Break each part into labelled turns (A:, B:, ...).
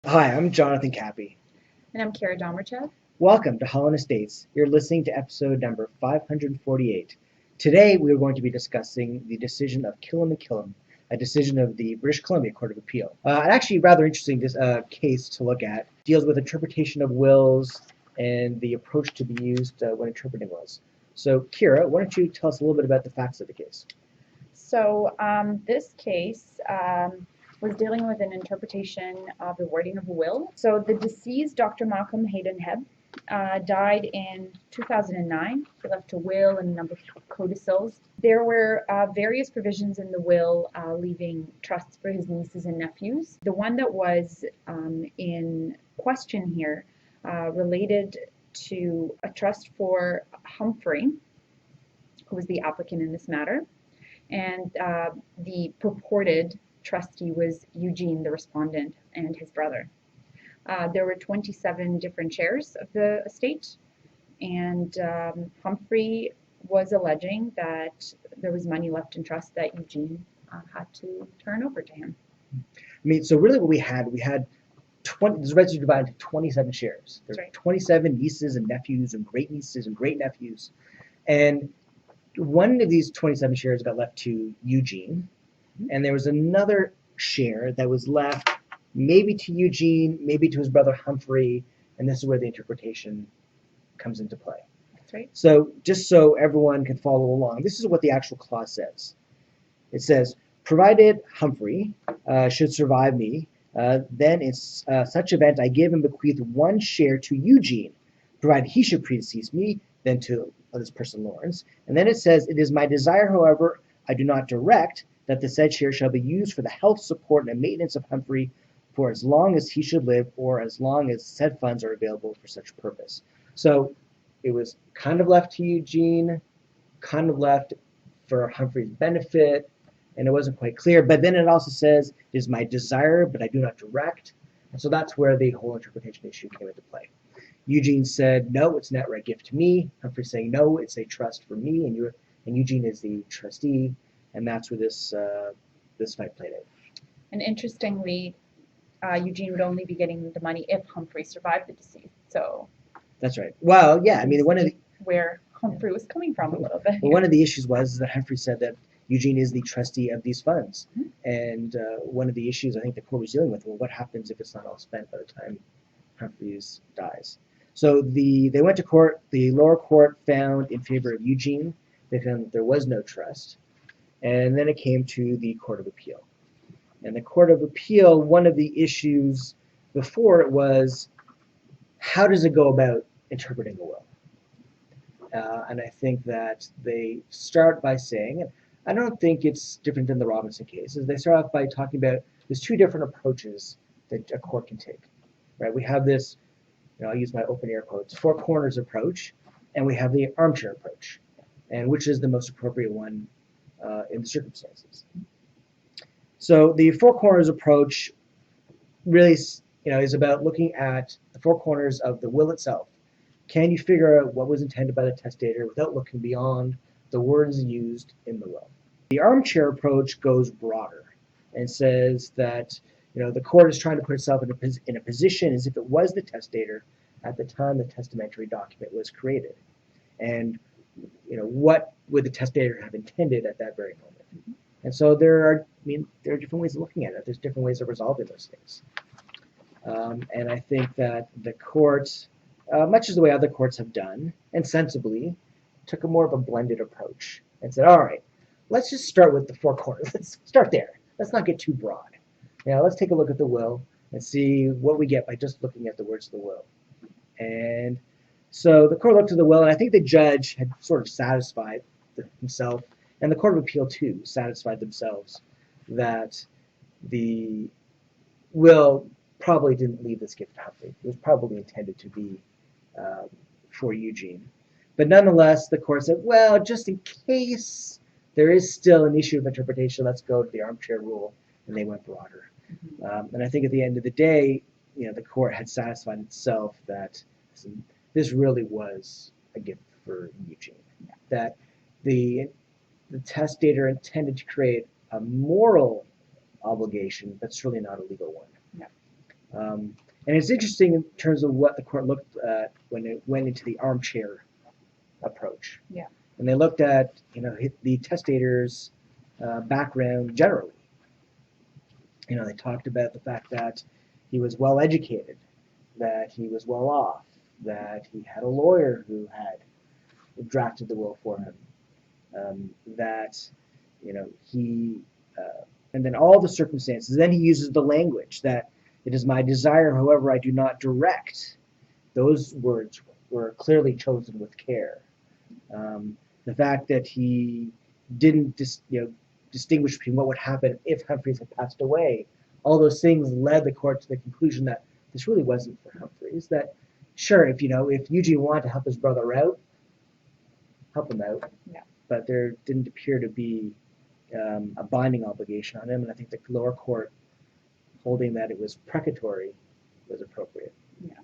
A: Hi, I'm Jonathon Kappy.
B: And I'm Domratchev.
A: Welcome to Holland Estates. You're listening to episode number 548. Today we are going to be discussing the decision of Killam and Killam, a decision of the British Columbia Court of Appeal. An actually rather interesting case to look at. Deals with interpretation of wills and the approach to be used when interpreting wills. So, Kira, why don't you tell us a little bit about the facts of the case?
B: This case was dealing with an interpretation of the wording of a will. So the deceased, Dr. Malcolm Hayden Hebb, died in 2009. He left a will and a number of codicils. There were various provisions in the will leaving trusts for his nieces and nephews. The one that was in question here related to a trust for Humphrey, who was the applicant in this matter, and the purported trustee was Eugene, the respondent, and his brother. There were 27 different shares of the estate, and Humphrey was alleging that there was money left in trust that Eugene had to turn over to him.
A: So really what we had 20, this register divided into 27 shares. There were 27 nieces and nephews and great nieces and great nephews. And one of these 27 shares got left to Eugene, and there was another share that was left maybe to Eugene, maybe to his brother Humphrey, and this is where the interpretation comes into play.
B: That's right.
A: So just so everyone can follow along, this is what the actual clause says. It says, provided Humphrey should survive me, then in such event I give and bequeath one share to Eugene, provided he should predecease me, then to this person Lawrence. And then it says, it is my desire, however, I do not direct that the said share shall be used for the health, support, and maintenance of Humphrey for as long as he should live, or as long as said funds are available for such purpose. So it was kind of left to Eugene, kind of left for Humphrey's benefit, and it wasn't quite clear. But then it also says, it is my desire, but I do not direct. And so that's where the whole interpretation issue came into play. Eugene said, no, it's net right gift to me. Humphrey saying, no, it's a trust for me, and Eugene is the trustee, and that's where this fight played out.
B: And interestingly, Eugene would only be getting the money if Humphrey survived the deceased. So
A: that's right. Well, yeah, I mean,
B: where Humphrey was coming from a little bit.
A: Well, one of the issues was that Humphrey said that Eugene is the trustee of these funds, and one of the issues I think the court was dealing with, well, what happens if it's not all spent by the time Humphreys dies? So they went to court. The lower court found in favor of Eugene. They found that there was no trust, and then it came to the Court of Appeal. And the Court of Appeal, one of the issues before it was, how does it go about interpreting a will? And I think that they start by saying, I don't think it's different than the Robinson cases. They start off by talking about there's two different approaches that a court can take. Right? We have this, I'll use my open air quotes, four corners approach, and we have the armchair approach, and which is the most appropriate one in the circumstances. So the four corners approach really, is about looking at the four corners of the will itself. Can you figure out what was intended by the testator without looking beyond the words used in the will? The armchair approach goes broader and says that the court is trying to put itself in a position as if it was the testator at the time the testamentary document was created, and what would the testator have intended at that very moment. And so there are different ways of looking at it. There's different ways of resolving those things. And I think that the court, much as the way other courts have done, and sensibly, took a more of a blended approach and said, all right, let's just start with the four corners. Let's start there. Let's not get too broad. Let's take a look at the will and see what we get by just looking at the words of the will. And so the court looked at the will, and I think the judge had sort of satisfied himself, and the Court of Appeal too satisfied themselves that the will probably didn't leave this gift to Humphrey. It was probably intended to be for Eugene. But nonetheless, the court said, well, just in case there is still an issue of interpretation, let's go to the armchair rule, and they went broader. And I think at the end of the day, the court had satisfied itself that this really was a gift for Eugene. That the testator intended to create a moral obligation, but certainly not a legal one.
B: Yeah.
A: And it's interesting in terms of what the court looked at when it went into the armchair approach.
B: Yeah.
A: And they looked at, the testator's background generally. They talked about the fact that he was well educated, that he was well off, that he had a lawyer who had drafted the will for him, that he, and then all the circumstances. Then he uses the language that it is my desire, however, I do not direct. Those words were clearly chosen with care. The fact that he didn't distinguish between what would happen if Humphreys had passed away, all those things led the court to the conclusion that this really wasn't for Humphreys. That sure, if Eugene wanted to help his brother out, help him out.
B: Yeah.
A: But there didn't appear to be a binding obligation on him, and I think the lower court holding that it was precatory was appropriate.
B: Yeah.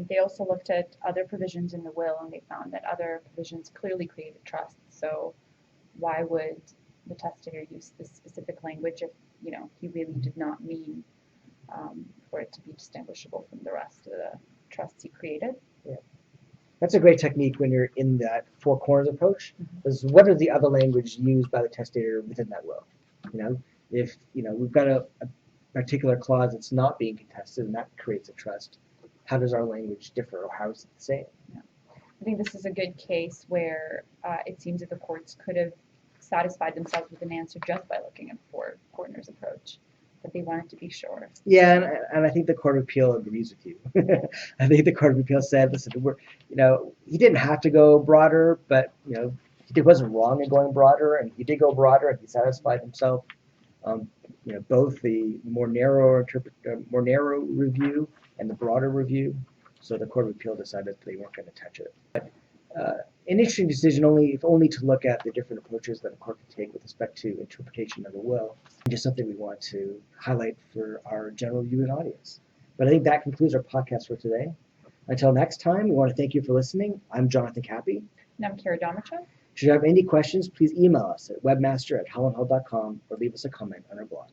B: They also looked at other provisions in the will, and they found that other provisions clearly created trust. So why would the testator use this specific language if he really did not mean for it to be distinguishable from the rest of the trusts he created?
A: Yeah. That's a great technique when you're in that four corners approach. Is what is the other language used by the testator within that will? If we've got a particular clause that's not being contested and that creates a trust, how does our language differ, or how is it the same?
B: Yeah. I think this is a good case where it seems that the courts could have satisfied themselves with an answer just by looking at the four corners approach, but they wanted to be sure.
A: Yeah, and I think the Court of Appeal agrees with you. I think the Court of Appeal said, listen, he didn't have to go broader, but he wasn't wrong in going broader, and he did go broader, and he satisfied himself. Both the more narrow review and the broader review. So the Court of Appeal decided they weren't going to touch it. But, an interesting decision, only to look at the different approaches that a court can take with respect to interpretation of a will. Just something we want to highlight for our general viewing audience. But I think that concludes our podcast for today. Until next time, we want to thank you for listening. I'm Jonathon Kappy.
B: And I'm Domratchev.
A: Should you have any questions, please email us at webmaster@hollandhall.com or leave us a comment on our blog.